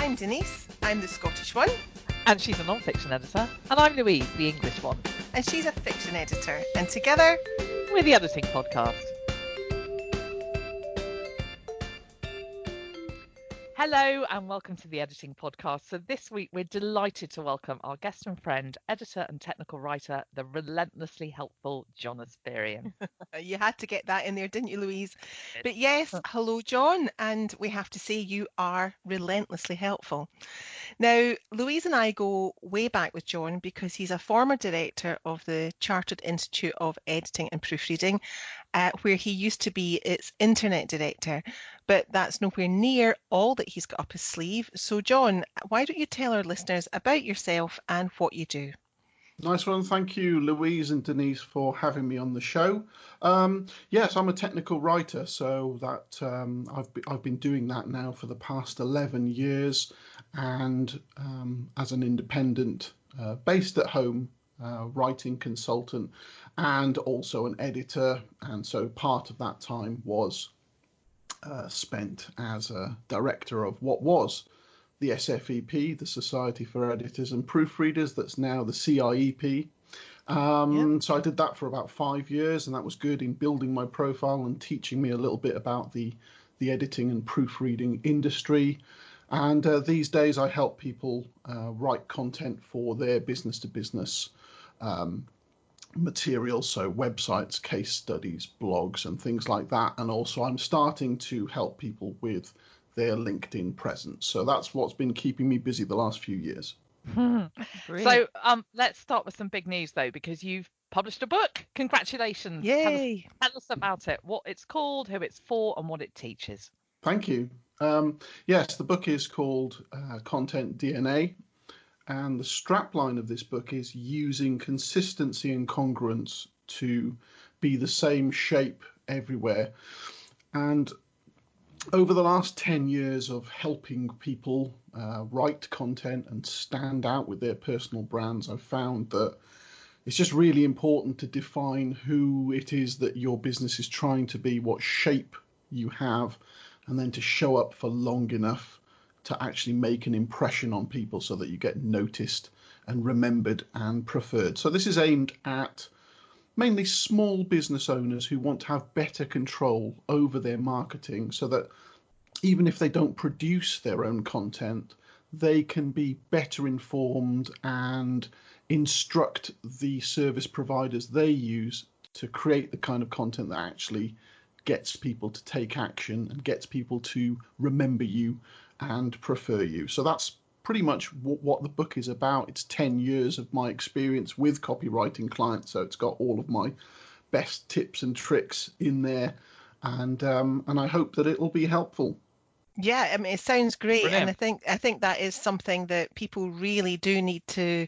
I'm Denise, I'm the Scottish one. And she's a non-fiction editor. And I'm Louise, the English one. And she's a fiction editor. And together, we're the Editing Podcast. Hello and welcome to the Editing Podcast. So this week we're delighted to welcome our guest and friend, editor and technical writer, the relentlessly helpful John Espirian. You had to get that in there, didn't you, Louise? But yes, hello, John. And we have to say you are relentlessly helpful. Now, Louise and I go way back with John because he's a former director of the Chartered Institute of Editing and Proofreading, where he used to be its internet director. But that's nowhere near all that he's got up his sleeve. So, John, why don't you tell our listeners about yourself and what you do? Nice one. Thank you, Louise and Denise, for having me on the show. Yes, I'm a technical writer, so that I've been doing that now for the past 11 years, and as an independent, based at home, writing consultant, and also an editor. And so part of that time was spent as a director of what was the SFEP, the Society for Editors and Proofreaders, that's now the CIEP. So I did that for about 5 years, and that was good in building my profile and teaching me a little bit about the editing and proofreading industry. And these days I help people write content for their business-to-business materials, so websites, case studies, blogs, and things like that. And also I'm starting to help people with their LinkedIn presence. So that's what's been keeping me busy the last few years. So let's start with some big news, though, because you've published a book. Congratulations. Yay. Tell us about it, what it's called, who it's for, and what it teaches. Thank you. Yes, the book is called Content DNA. And the strapline of this book is using consistency and congruence to be the same shape everywhere. And over the last 10 years of helping people write content and stand out with their personal brands, I've found that it's just really important to define who it is that your business is trying to be, what shape you have, and then to show up for long enough to actually make an impression on people so that you get noticed and remembered and preferred. So this is aimed at mainly small business owners who want to have better control over their marketing, so that even if they don't produce their own content, they can be better informed and instruct the service providers they use to create the kind of content that actually gets people to take action and gets people to remember you and prefer you. So that's pretty much what the book is about. It's 10 years of my experience with copywriting clients, so it's got all of my best tips and tricks in there, and I hope that it will be helpful. Yeah, I mean, it sounds great. Brilliant. And I think that is something that people really do need to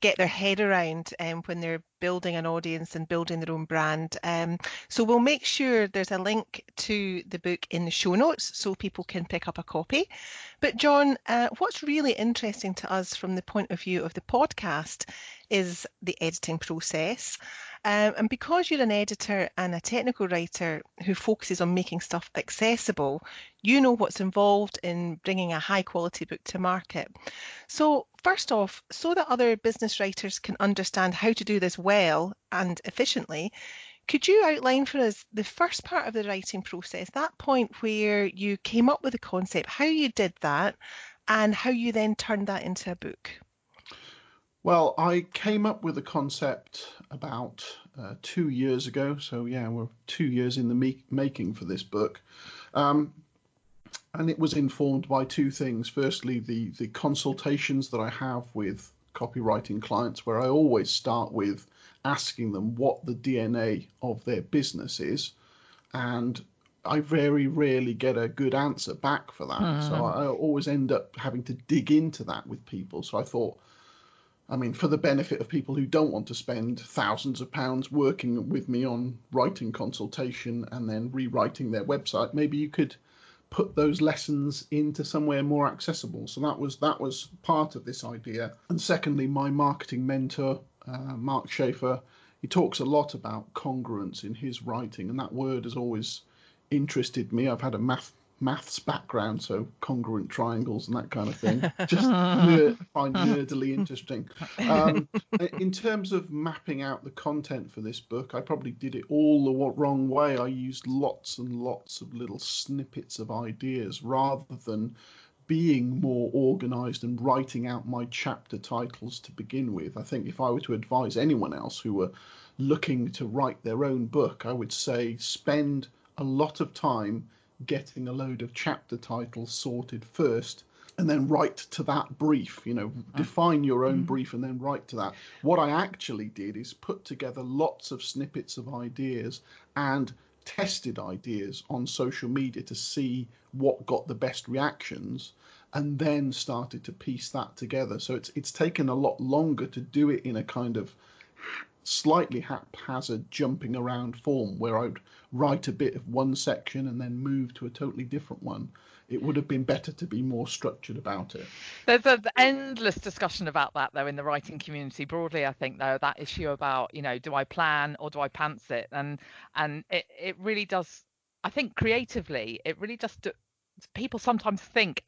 get their head around when they're building an audience and building their own brand. So we'll make sure there's a link to the book in the show notes so people can pick up a copy. But John, what's really interesting to us from the point of view of the podcast is the editing process. And because you're an editor and a technical writer who focuses on making stuff accessible, you know what's involved in bringing a high quality book to market. So first off, so that other business writers can understand how to do this well and efficiently, could you outline for us the first part of the writing process, that point where you came up with the concept, how you did that, and how you then turned that into a book? Well, I came up with a concept about 2 years ago. So yeah, we're 2 years in the making for this book. And it was informed by two things. Firstly, the consultations that I have with copywriting clients, where I always start with asking them what the DNA of their business is. And I very rarely get a good answer back for that. So I always end up having to dig into that with people. So I thought, I mean, for the benefit of people who don't want to spend thousands of pounds working with me on writing consultation and then rewriting their website, maybe you could put those lessons into somewhere more accessible. So that was part of this idea. And secondly, my marketing mentor, Mark Schaefer, he talks a lot about congruence in his writing, and that word has always interested me. I've had a maths background, so congruent triangles and that kind of thing. Just find nerdily interesting. In terms of mapping out the content for this book, I probably did it all the wrong way. I used lots and lots of little snippets of ideas rather than being more organized and writing out my chapter titles to begin with. I think if I were to advise anyone else who were looking to write their own book, I would say spend a lot of time getting a load of chapter titles sorted first, and then write to that brief. Define your own brief and then write to that. What I actually did is put together lots of snippets of ideas and tested ideas on social media to see what got the best reactions, and then started to piece that together. So it's taken a lot longer to do it in a kind of slightly haphazard jumping around form where I'd write a bit of one section and then move to a totally different one. It would have been better to be more structured about it. There's an endless discussion about that, though, in the writing community broadly. I think, though, that issue about, do I plan or do I pants it? And it really does, I think creatively, it really just, people sometimes think,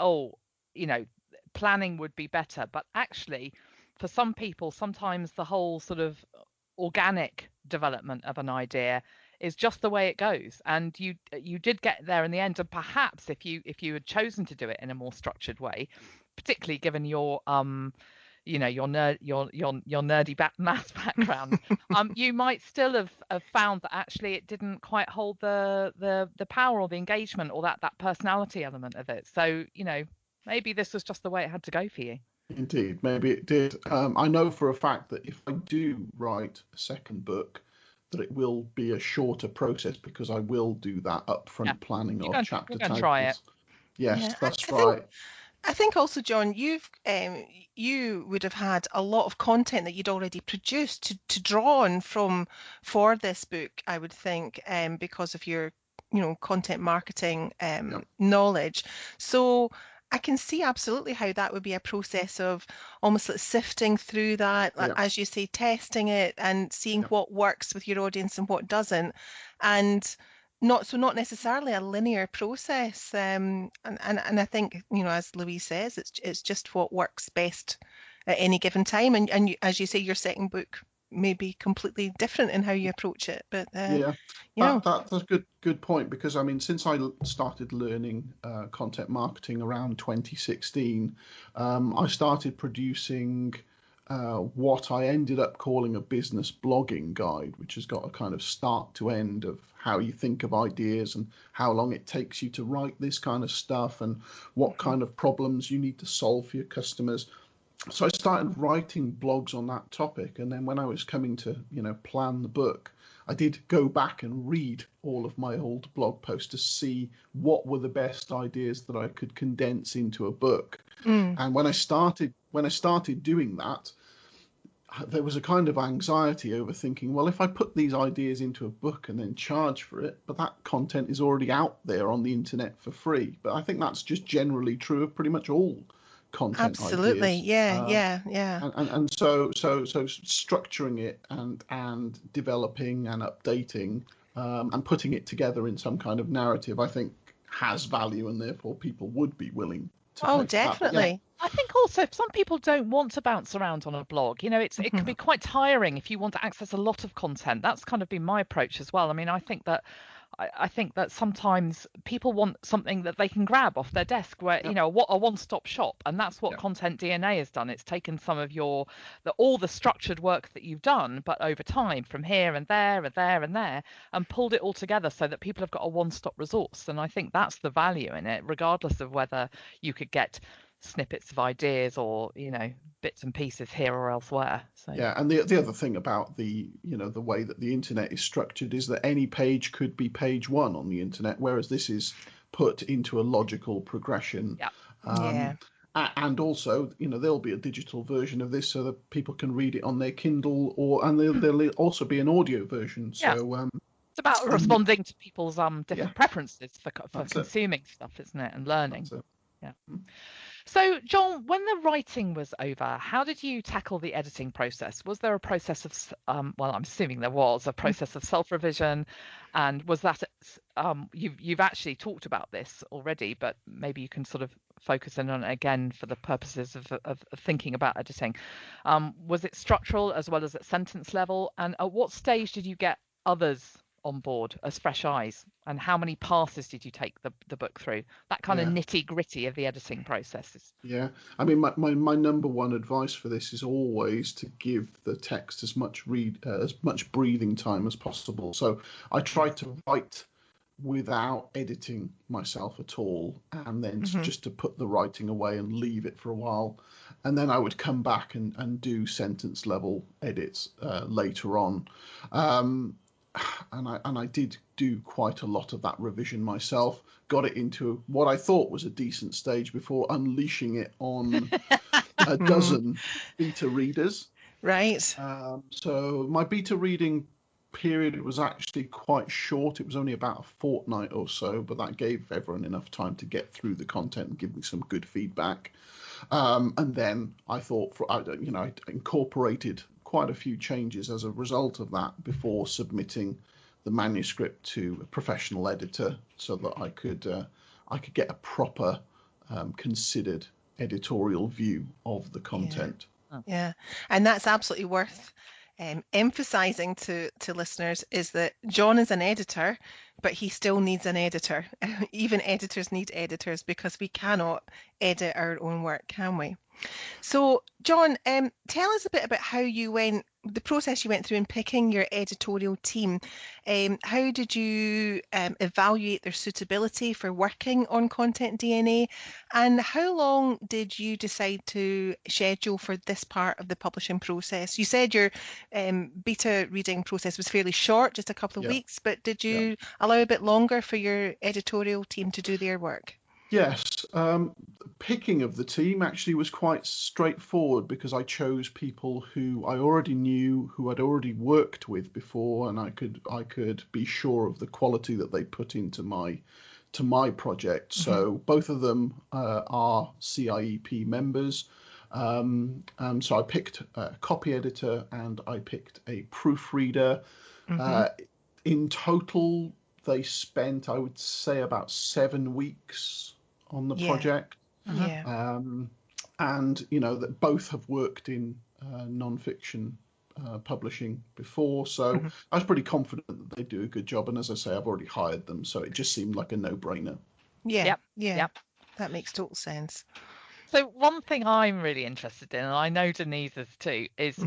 planning would be better. But actually, for some people, sometimes the whole sort of organic development of an idea is just the way it goes, and you did get there in the end. And perhaps if you had chosen to do it in a more structured way, particularly given your your nerdy maths background, you might still have found that actually it didn't quite hold the power or the engagement or that personality element of it. So maybe this was just the way it had to go for you. Indeed, maybe it did. I know for a fact that if I do write a second book, that it will be a shorter process because I will do that upfront planning of chapter titles. Try it. Yes, that's right. I think also, John, you would have had a lot of content that you'd already produced to draw on for this book, I would think, because of your content marketing knowledge. So I can see absolutely how that would be a process of almost like sifting through that, as you say, testing it and seeing what works with your audience and what doesn't, and not necessarily a linear process. And I think, as Louise says, it's just what works best at any given time. And as you say, your second book may be completely different in how you approach it. But that's a good point, because I mean, since I started learning content marketing around 2016, I started producing what I ended up calling a business blogging guide, which has got a kind of start to end of how you think of ideas and how long it takes you to write this kind of stuff and what kind of problems you need to solve for your customers. So I started writing blogs on that topic, and then when I was coming to plan the book, I did go back and read all of my old blog posts to see what were the best ideas that I could condense into a book. And when I started doing that, there was a kind of anxiety over thinking, well, if I put these ideas into a book and then charge for it, but that content is already out there on the internet for free. But I think that's just generally true of pretty much all content absolutely ideas. Yeah. And so structuring it and developing and updating and putting it together in some kind of narrative, I think has value, and therefore people would be willing to pay definitely. I think also some people don't want to bounce around on a blog. It can be quite tiring if you want to access a lot of content. That's kind of been my approach as well. I mean, I think that sometimes people want something that they can grab off their desk, where a one-stop shop, and that's what Content DNA has done. It's taken some of all the structured work that you've done, but over time from here and there and there and there, and pulled it all together so that people have got a one-stop resource. And I think that's the value in it, regardless of whether you could get snippets of ideas or bits and pieces here or elsewhere. So and the other thing about the the way that the internet is structured is that any page could be page one on the internet, whereas this is put into a logical progression. And also there'll be a digital version of this so that people can read it on their Kindle, and there'll also be an audio version. So it's about responding to people's different preferences for consuming stuff, isn't it, and learning. So, John, when the writing was over, how did you tackle the editing process? Was there a process of, well, I'm assuming there was a process of self-revision, and was that, you've actually talked about this already, but maybe you can sort of focus in on it again for the purposes of thinking about editing. Was it structural as well as at sentence level? And at what stage did you get others on board as fresh eyes, and how many passes did you take the book through? That kind of Yeah. nitty gritty of the editing processes. Yeah, I mean, my number one advice for this is always to give the text as much breathing time as possible. So I tried to write without editing myself at all, and then just to put the writing away and leave it for a while, and then I would come back and do sentence level edits later on. And I did do quite a lot of that revision myself. Got it into what I thought was a decent stage before unleashing it on a dozen beta readers. Right. So my beta reading period was actually quite short. It was only about a fortnight or so, but that gave everyone enough time to get through the content and give me some good feedback. And then I thought, I incorporated quite a few changes as a result of that before submitting the manuscript to a professional editor, so that I could get a proper, considered editorial view of the content. Yeah, and that's absolutely worth emphasizing to listeners, is that John is an editor, but he still needs an editor. Even editors need editors, because we cannot edit our own work, can we? So, John, tell us a bit about the process you went through in picking your editorial team. How did you evaluate their suitability for working on Content DNA? And how long did you decide to schedule for this part of the publishing process? You said your beta reading process was fairly short, just a couple of weeks, but did you allow a bit longer for your editorial team to do their work? Yes, picking of the team actually was quite straightforward, because I chose people who I already knew, who I'd already worked with before, and I could be sure of the quality that they put into my project. So both of them are CIEP members. So I picked a copy editor and I picked a proofreader. In total, they spent, I would say, about 7 weeks on the project. And that both have worked in non-fiction publishing before, so I was pretty confident that they do a good job. And as I say, I've already hired them, so it just seemed like a no-brainer. That makes total sense. So one thing I'm really interested in, and I know Denise is too, is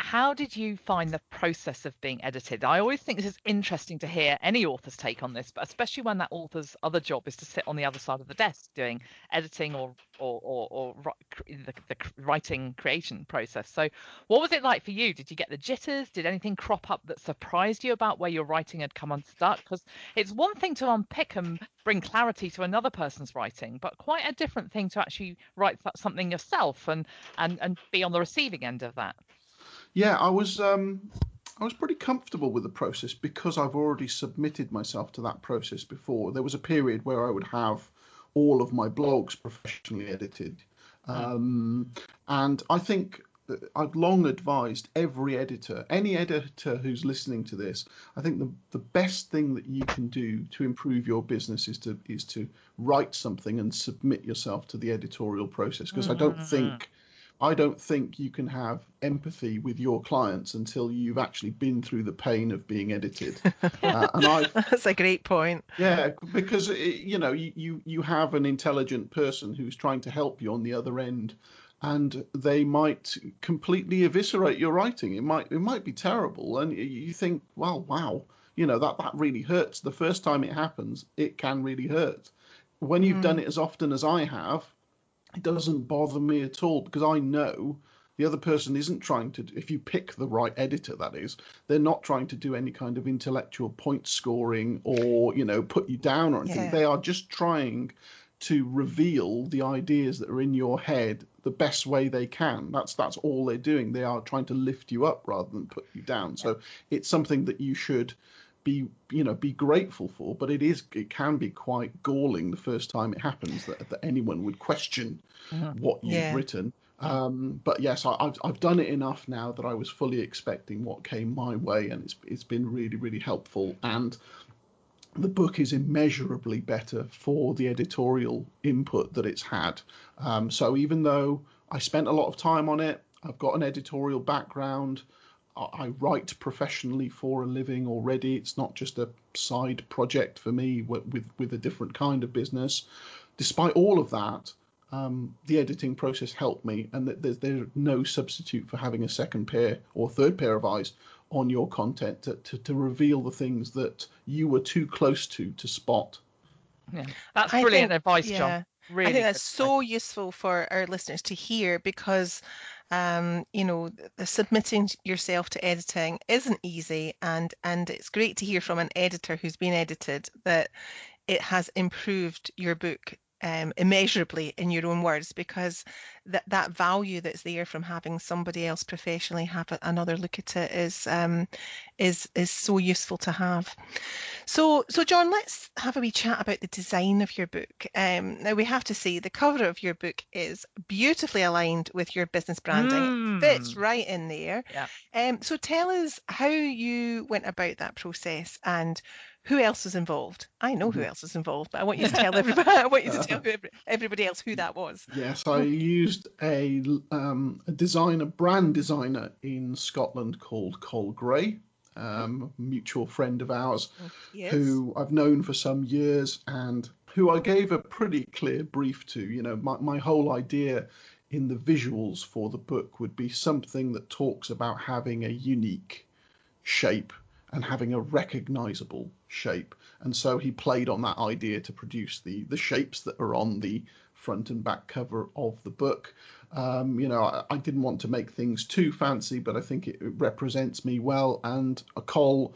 how did you find the process of being edited? I always think this is interesting to hear any author's take on this, but especially when that author's other job is to sit on the other side of the desk doing editing or the writing creation process. So what was it like for you? Did you get the jitters? Did anything crop up that surprised you about where your writing had come unstuck? Because it's one thing to unpick and bring clarity to another person's writing, but quite a different thing to actually write something yourself and be on the receiving end of that. Yeah, I was pretty comfortable with the process, because I've already submitted myself to that process before. There was a period where I would have all of my blogs professionally edited. And I think I've long advised any editor who's listening to this, I think the best thing that you can do to improve your business is to write something and submit yourself to the editorial process, because I don't think you can have empathy with your clients until you've actually been through the pain of being edited. That's a great point. Yeah, because you have an intelligent person who's trying to help you on the other end, and they might completely eviscerate your writing. It might be terrible, and you think, well, wow, that really hurts. The first time it happens, it can really hurt. When you've done it as often as I have, it doesn't bother me at all, because I know the other person isn't trying to, if you pick the right editor, that is, they're not trying to do any kind of intellectual point scoring or, put you down or anything. They are just trying to reveal the ideas that are in your head the best way they can. That's all they're doing. They are trying to lift you up rather than put you down. So it's something that you should be grateful for, but it can be quite galling the first time it happens that anyone would question what you've Yeah. written. But yes, I've done it enough now that I was fully expecting what came my way, and it's been really, really helpful. And the book is immeasurably better for the editorial input that it's had. So even though I spent a lot of time on it, I've got an editorial background, I write professionally for a living already. It's not just a side project for me with a different kind of business. Despite all of that, the editing process helped me, and there's no substitute for having a second pair or third pair of eyes on your content to reveal the things that you were too close to spot. Yeah, that's brilliant advice, John. Yeah, Really I think that's good so advice. useful for our listeners to hear, because submitting yourself to editing isn't easy, and it's great to hear from an editor who's been edited that it has improved your book immeasurably, in your own words, because that value that's there from having somebody else professionally have another look at it is so useful to have. So John, let's have a wee chat about the design of your book. Now we have to say the cover of your book is beautifully aligned with your business branding. It fits right in there. Yeah. So tell us how you went about that process and who else is involved. I know who else is involved, but I want you to tell everybody. I want you to tell everybody else who that was. Yes, I used a brand designer in Scotland called Col Gray, mutual friend of ours, Yes. who I've known for some years and who I gave a pretty clear brief to. My whole idea in the visuals for the book would be something that talks about having a unique shape and having a recognizable shape. And so he played on that idea to produce the shapes that are on the front and back cover of the book. I didn't want to make things too fancy, but I think it represents me well. And Col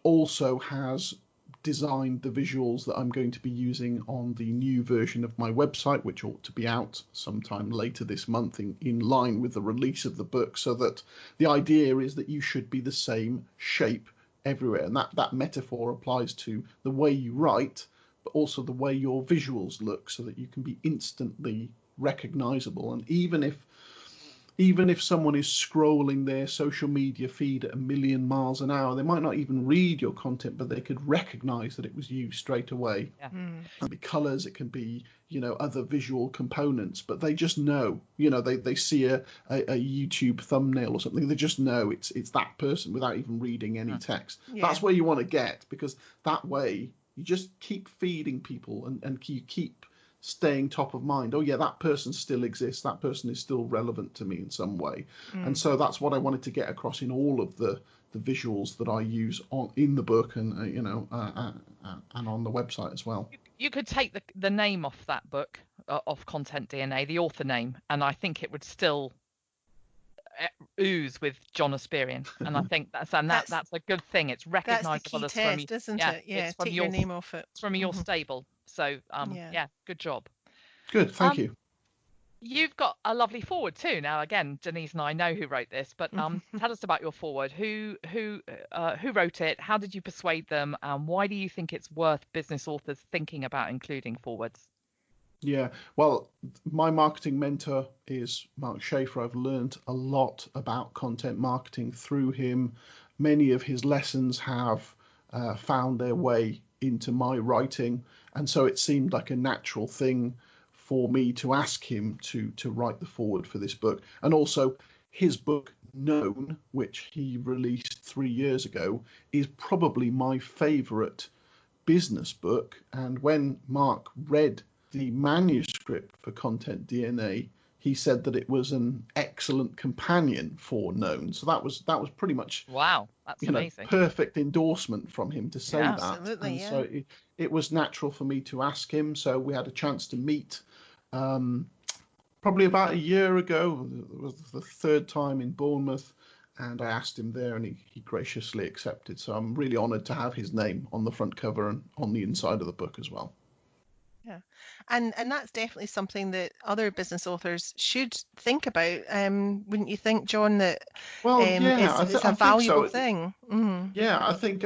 also has designed the visuals that I'm going to be using on the new version of my website, which ought to be out sometime later this month in line with the release of the book, so that the idea is that you should be the same shape everywhere. And that metaphor applies to the way you write, but also the way your visuals look, so that you can be instantly recognizable. And even if someone is scrolling their social media feed at 1,000,000 miles an hour, they might not even read your content, but they could recognize that it was you straight away. Yeah. It can be colors, it can be, other visual components, but they just know, they see a YouTube thumbnail or something, they just know it's that person without even reading any text. Yeah. That's where you want to get, because that way you just keep feeding people and you keep staying top of mind. Oh yeah, that person still exists, that person is still relevant to me in some way. And so that's what I wanted to get across in all of the visuals that I use in the book and and on the website as well. You could take the name off that book, of Content DNA, the author name, and I think it would still ooze with John Espirian, and I think that's a good thing. It's recognizable. That's the key test, isn't it? Yeah, it's from take your name off it. It's from your stable. So good job. Good, thank you. You've got a lovely foreword too. Now again, Denise and I know who wrote this, but tell us about your foreword. Who wrote it? How did you persuade them? And why do you think it's worth business authors thinking about including forewords? Yeah, well, my marketing mentor is Mark Schaefer. I've learned a lot about content marketing through him. Many of his lessons have found their way into my writing, and so it seemed like a natural thing for me to ask him to write the foreword for this book. And also his book Known, which he released 3 years ago, is probably my favorite business book. And when Mark read the manuscript for Content DNA, he said that it was an excellent companion for Known. So that was pretty much, wow, that's amazing, perfect endorsement from him to say that. Absolutely, and so it was natural for me to ask him. So we had a chance to meet probably about a year ago. It was the third time in Bournemouth, and I asked him there, and he graciously accepted. So I'm really honoured to have his name on the front cover and on the inside of the book as well. Yeah. And that's definitely something that other business authors should think about. Wouldn't you think, John, that Well, yeah, is a I think valuable so. thing? Mm. Yeah, I think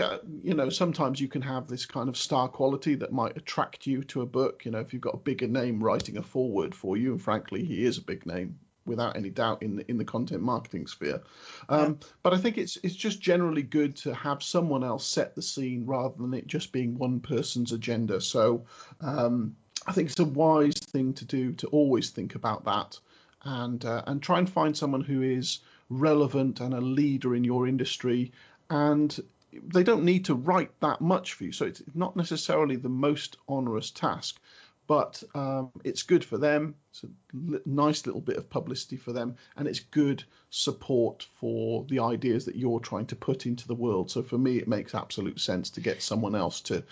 sometimes you can have this kind of star quality that might attract you to a book. If you've got a bigger name writing a foreword for you, and frankly, he is a big name without any doubt in the content marketing sphere. Yeah. But I think it's just generally good to have someone else set the scene rather than it just being one person's agenda. So I think it's a wise thing to do to always think about that and try and find someone who is relevant and a leader in your industry, and they don't need to write that much for you, so it's not necessarily the most onerous task, but it's good for them. It's a nice little bit of publicity for them, and it's good support for the ideas that you're trying to put into the world. So for me, it makes absolute sense to get someone else to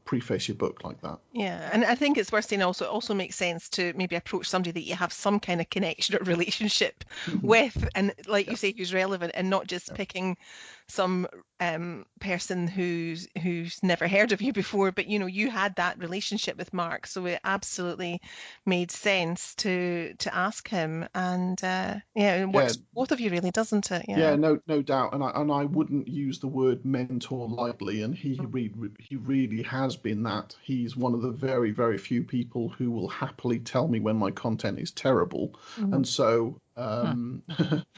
preface your book like that. Yeah, and I think it's worth saying also it also makes sense to maybe approach somebody that you have some kind of connection or relationship with, and like you Yeah, say, who's relevant, and not just yeah, picking some person who's never heard of you before. But you had that relationship with Mark, so it absolutely made sense to ask him, and yeah, it yeah. works for both of you, really, doesn't it? Yeah, Yeah. no doubt, and I wouldn't use the word mentor lightly, and he really has been that. He's one of the very, very few people who will happily tell me when my content is terrible, Mhm. and so Hmm.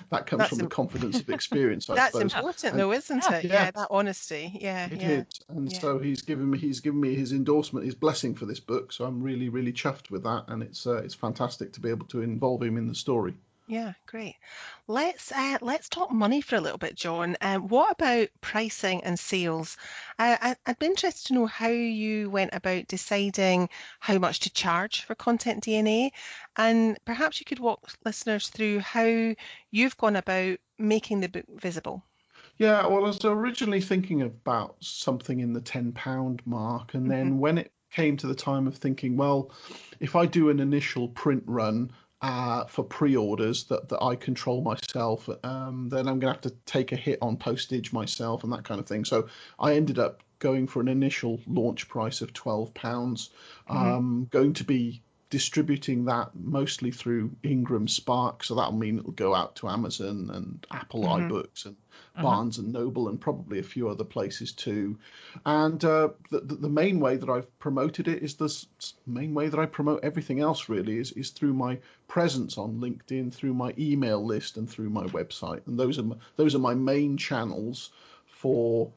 that comes That's from the confidence of experience, I that's suppose. important, And though, isn't Yeah. it? yeah, Yeah, that honesty. Yeah, it yeah, is, and yeah. so he's given me his endorsement, his blessing for this book. So I'm really, really chuffed with that, and it's fantastic to be able to involve him in the story. Yeah, great. Let's talk money for a little bit, John. What about pricing and sales? I'd be interested to know how you went about deciding how much to charge for Content DNA, and perhaps you could walk listeners through how you've gone about making the book visible. Yeah, well, I was originally thinking about something in the £10 mark, and Hmm. then when it came to the time of thinking, well, if I do an initial print run for pre-orders that I control myself, then I'm going to have to take a hit on postage myself and that kind of thing. So I ended up going for an initial launch price of £12. Hmm. Going to be distributing that mostly through Ingram Spark, so that'll mean it'll go out to Amazon and Apple Hmm. iBooks and Hmm. Barnes and Noble and probably a few other places too. And the main way that I've promoted it is the main way that I promote everything else really is through my presence on LinkedIn, through my email list, and through my website. And those are my main channels for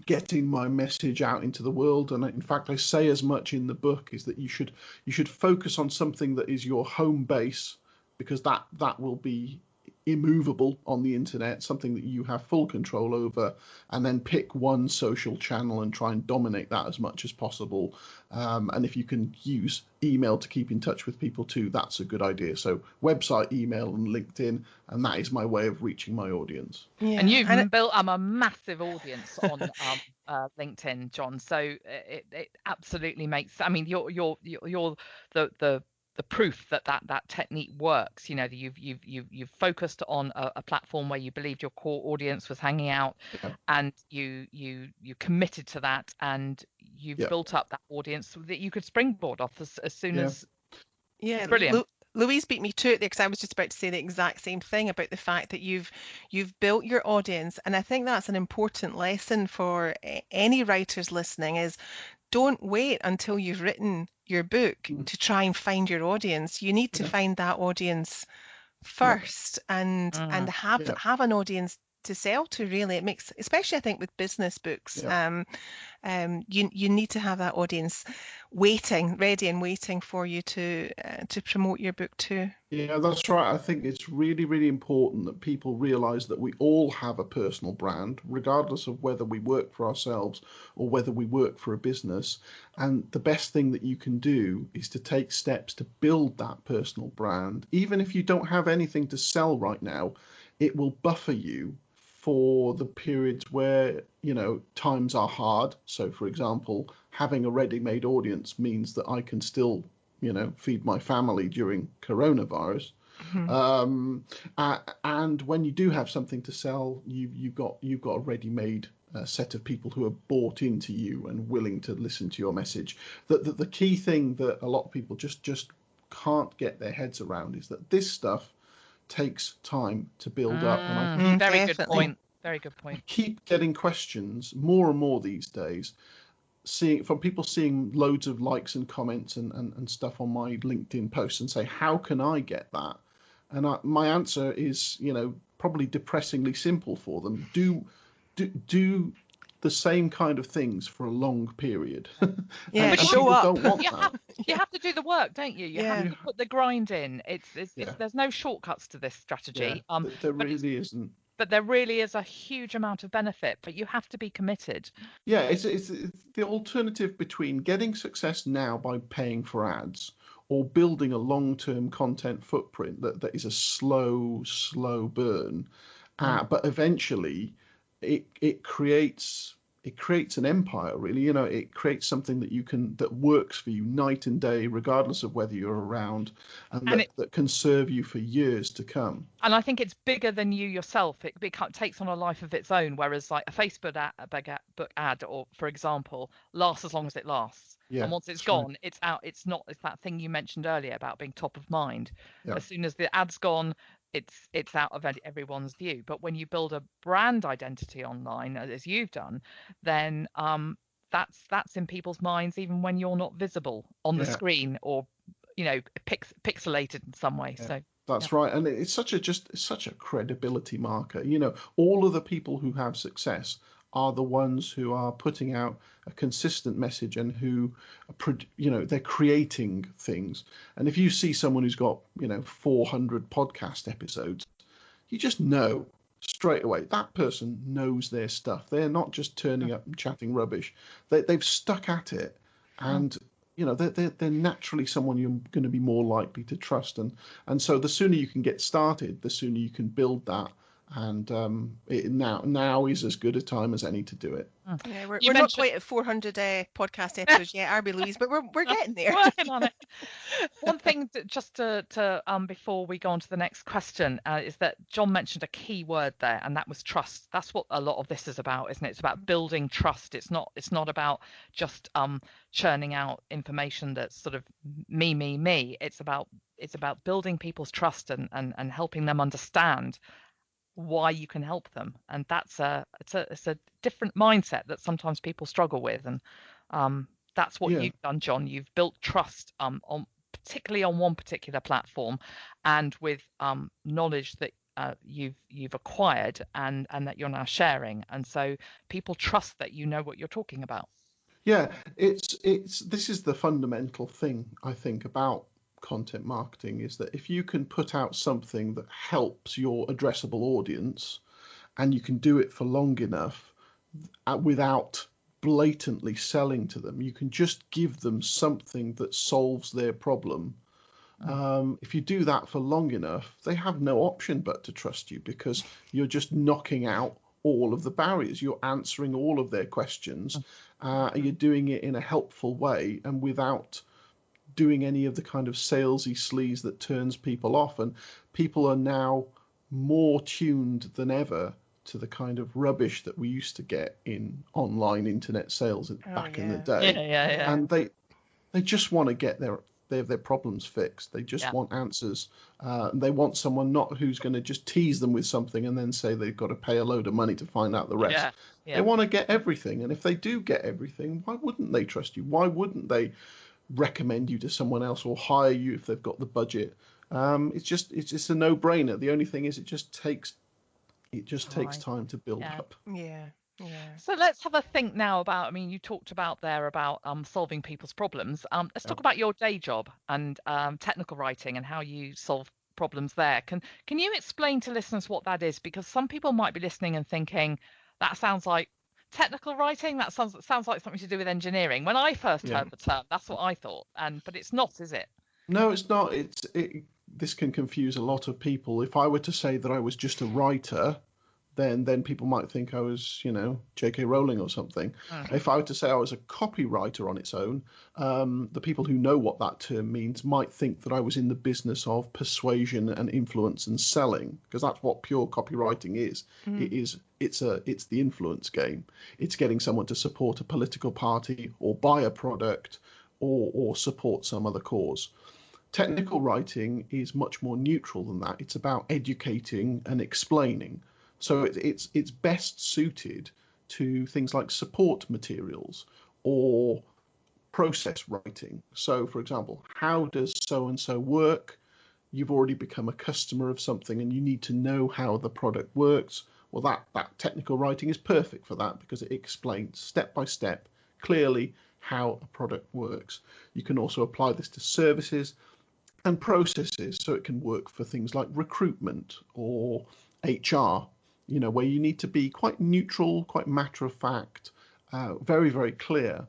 getting my message out into the world. And in fact, I say as much in the book is that you should focus on something that is your home base, because that will be immovable on the internet, something that you have full control over, and then pick one social channel and try and dominate that as much as possible. And if you can use email to keep in touch with people too, that's a good idea. So website, email, and LinkedIn, and that is my way of reaching my audience. And Yeah, you've and built a massive audience on LinkedIn, John. So it absolutely makes. I mean, you're the proof that that technique works. That you've focused on a platform where you believed your core audience was hanging out, Yeah, and you committed to that, and you've yeah, built up that audience so that you could springboard off as soon yeah. as. yeah, Brilliant. Louise beat me to it there because I was just about to say the exact same thing about the fact that you've built your audience, and I think that's an important lesson for any writers listening is don't wait until you've written your book Mm, to try and find your audience. You need to yeah, find that audience yeah, first and Mm, yeah, have an audience to sell to really. It makes, especially I think with business books, yeah. you need to have that audience waiting, ready and waiting for you to promote your book too. Yeah, that's right. I think it's really, really important that people realize that we all have a personal brand, regardless of whether we work for ourselves or whether we work for a business. And the best thing that you can do is to take steps to build that personal brand. Even if you don't have anything to sell right now, it will buffer you for the periods where, times are hard. So, for example, having a ready-made audience means that I can still feed my family during coronavirus. Mhm. Um, and when you do have something to sell, you've got a ready-made set of people who are bought into you and willing to listen to your message. That the key thing that a lot of people just can't get their heads around is that this stuff takes time to build up. And Very Definitely. good point. Very good point. I keep getting questions more and more these days, seeing loads of likes and comments and stuff on my LinkedIn posts, and say, how can I get that? And my answer is, probably depressingly simple for them. Do the same kind of things for a long period. Yeah, and show people up. don't want that. You have to do the work, don't you? You have to put the grind in. There's no shortcuts to this strategy. There really isn't. But there really is a huge amount of benefit, but you have to be committed. Yeah, it's the alternative between getting success now by paying for ads or building a long-term content footprint that is a slow burn. But eventually it creates an empire, really. It creates something that works for you night and day, regardless of whether you're around, and that can serve you for years to come. And I think it's bigger than you yourself. It takes on a life of its own, whereas like a Facebook ad, or for example, lasts as long as it lasts. Yeah, and once it's gone, it's out. It's that thing you mentioned earlier about being top of mind. Yeah. As soon as the ad's gone, it's out of everyone's view. But when you build a brand identity online, as you've done, then that's in people's minds even when you're not visible on the screen, or pixelated in some way. So that's right. And it's such a credibility marker. All of the people who have success are the ones who are putting out a consistent message and who they're creating things. And if you see someone who's got 400 podcast episodes, you just know straight away that person knows their stuff. They're not just turning up and chatting rubbish. They've stuck at it, and they're naturally someone you're going to be more likely to trust. And so the sooner you can get started, the sooner you can build that. And now is as good a time as any to do it. Yeah, we're not quite at 400 podcast episodes yet, are we, Louise? But we're getting there. Working on it. One thing just to before we go on to the next question is that John mentioned a key word there, and that was trust. That's what a lot of this is about, isn't it? It's about building trust. It's not about just churning out information that's sort of me. It's about building people's trust and helping them understand why you can help them. And that's it's a different mindset that sometimes people struggle with. And that's what you've done, John. You've built trust particularly on one particular platform, and with knowledge that you've acquired and that you're now sharing. And so people trust that you know what you're talking about. Yeah, this is the fundamental thing, I think, about content marketing, is that if you can put out something that helps your addressable audience, and you can do it for long enough without blatantly selling to them, you can just give them something that solves their problem. If you do that for long enough, they have no option but to trust you, because you're just knocking out all of the barriers. You're answering all of their questions. You're doing it in a helpful way and without doing any of the kind of salesy sleaze that turns people off. And people are now more tuned than ever to the kind of rubbish that we used to get in online internet sales back in the day. Yeah. And they just want to get their problems fixed. They just want answers. They want someone not who's going to just tease them with something and then say they've got to pay a load of money to find out the rest. They want to get everything. And if they do get everything, why wouldn't they trust you? Why wouldn't they recommend you to someone else or hire you if they've got the budget? It's a no-brainer. The only thing is it just takes time to build up. Yeah. So let's have a think now about, you talked about solving people's problems. Let's talk about your day job and technical writing and how you solve problems there. Can you explain to listeners what that is? Because some people might be listening and thinking, that sounds like technical writing, that sounds like something to do with engineering. When I first heard the term, that's what I thought. But it's not, is it? No, it's not. This can confuse a lot of people. If I were to say that I was just a writer, then people might think I was, J.K. Rowling or something. If I were to say I was a copywriter on its own, the people who know what that term means might think that I was in the business of persuasion and influence and selling, because that's what pure copywriting is. It's the influence game. It's getting someone to support a political party or buy a product or support some other cause. Technical writing is much more neutral than that. It's about educating and explaining. So it's best suited to things like support materials or process writing. So, for example, how does so and so work? You've already become a customer of something and you need to know how the product works. Well, that technical writing is perfect for that, because it explains step by step clearly how a product works. You can also apply this to services and processes, so it can work for things like recruitment or HR, where you need to be quite neutral, quite matter of fact, very, very clear.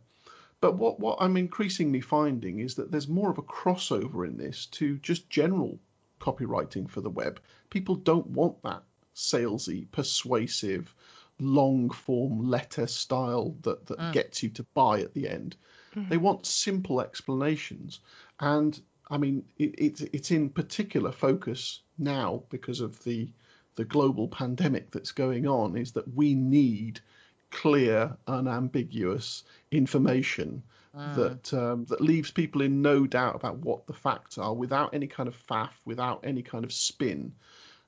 But what I'm increasingly finding is that there's more of a crossover in this to just general copywriting for the web. People don't want that salesy, persuasive, long form letter style that gets you to buy at the end. They want simple explanations. And I mean, it's in particular focus now because of the global pandemic that's going on, is that we need clear, unambiguous information that leaves people in no doubt about what the facts are, without any kind of faff, without any kind of spin.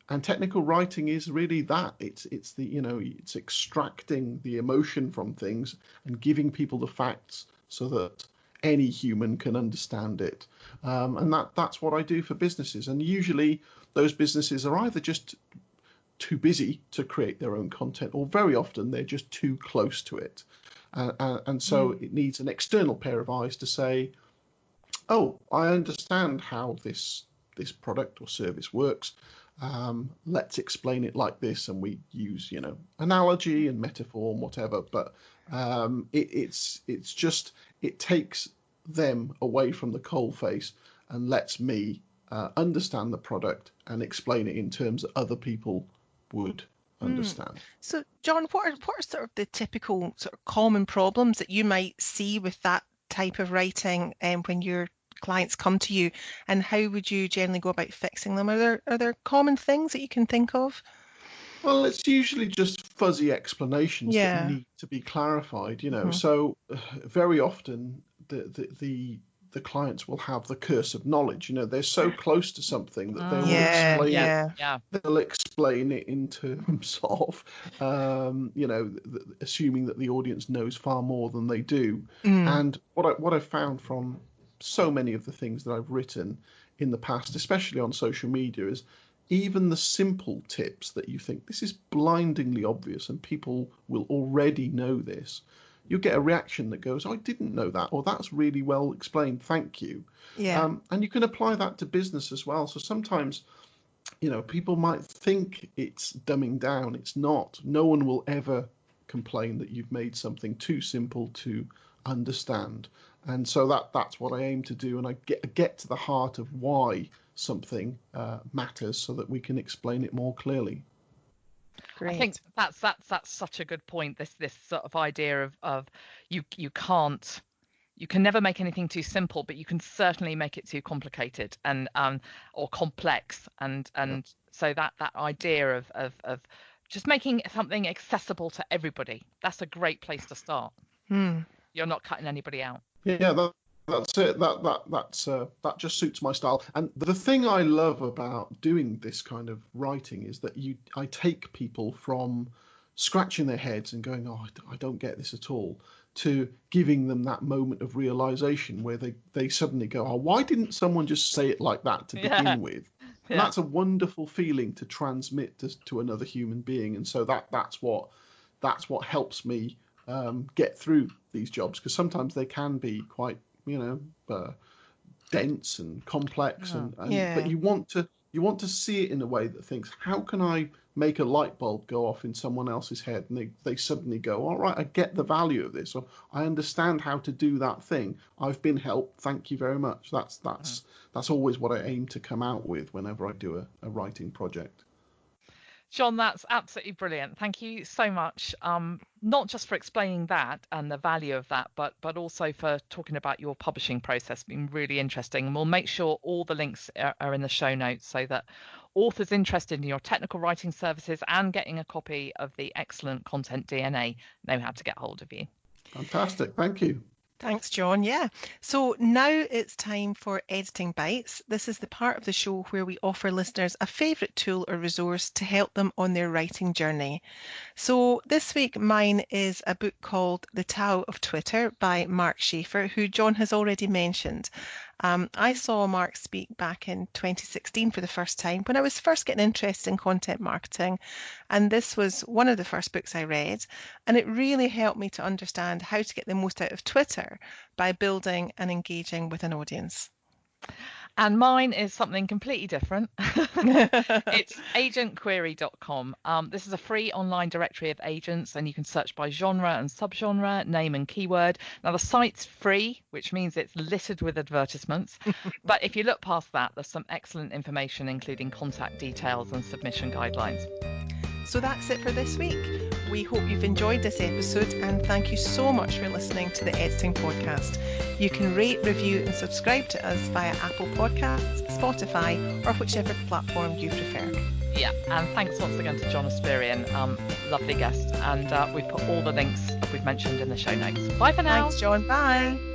And technical writing is really that. It's it's extracting the emotion from things and giving people the facts so that any human can understand it. And that's what I do for businesses. And usually those businesses are either just too busy to create their own content, or very often they're just too close to it. And so it needs an external pair of eyes to say, oh, I understand how this product or service works. Let's explain it like this. And we use, analogy and metaphor and whatever. But it takes them away from the coalface and lets me understand the product and explain it in terms that other people would understand. So, John, what are sort of the typical sort of common problems that you might see with that type of writing when your clients come to you, and how would you generally go about fixing them? Are there common things that you can think of? Well, it's usually just fuzzy explanations that need to be clarified, So very often the clients will have the curse of knowledge. They're so close to something that they'll explain it in terms of, assuming that the audience knows far more than they do. And what I've found from so many of the things that I've written in the past, especially on social media, is even the simple tips that you think this is blindingly obvious and people will already know this, you'll get a reaction that goes, I didn't know that, or that's really well explained, thank you. And you can apply that to business as well. So sometimes, people might think it's dumbing down. It's not. No one will ever complain that you've made something too simple to understand. And so that's what I aim to do. And I get to the heart of why something matters so that we can explain it more clearly. Great. I think that's such a good point. This sort of idea of you can never make anything too simple, but you can certainly make it too complicated and or complex. And so that idea of just making something accessible to everybody, that's a great place to start. You're not cutting anybody out. Yeah, that's it. That just suits my style. And the thing I love about doing this kind of writing is that I take people from scratching their heads and going, oh, I don't get this at all, to giving them that moment of realization where they suddenly go, oh, why didn't someone just say it like that to begin with? And that's a wonderful feeling to transmit to another human being. And so that's what helps me get through these jobs, because sometimes they can be quite dense and complex, but you want to see it in a way that thinks, how can I make a light bulb go off in someone else's head, and they suddenly go, all right, I get the value of this, or I understand how to do that thing, I've been helped, thank you very much. That's always what I aim to come out with whenever I do a writing project. John, that's absolutely brilliant. Thank you so much. Not just for explaining that and the value of that, but also for talking about your publishing process. Been really interesting. And we'll make sure all the links are in the show notes so that authors interested in your technical writing services and getting a copy of the excellent Content DNA know how to get hold of you. Fantastic. Thank you. Thanks, John. Yeah. So now it's time for Editing Bites. This is the part of the show where we offer listeners a favourite tool or resource to help them on their writing journey. So this week mine is a book called The Tao of Twitter by Mark Schaefer, who John has already mentioned. I saw Mark speak back in 2016 for the first time when I was first getting interested in content marketing. And this was one of the first books I read. And it really helped me to understand how to get the most out of Twitter by building and engaging with an audience. And mine is something completely different. It's agentquery.com. This is a free online directory of agents, and you can search by genre and subgenre, name and keyword. Now, the site's free, which means it's littered with advertisements. But if you look past that, there's some excellent information, including contact details and submission guidelines. So that's it for this week. We hope you've enjoyed this episode, and thank you so much for listening to the Editing Podcast. You can rate, review and subscribe to us via Apple Podcasts, Spotify or whichever platform you prefer. Yeah, and thanks once again to John Espirian, lovely guest, and we've put all the links we've mentioned in the show notes. Bye for now. Thanks, John. Bye.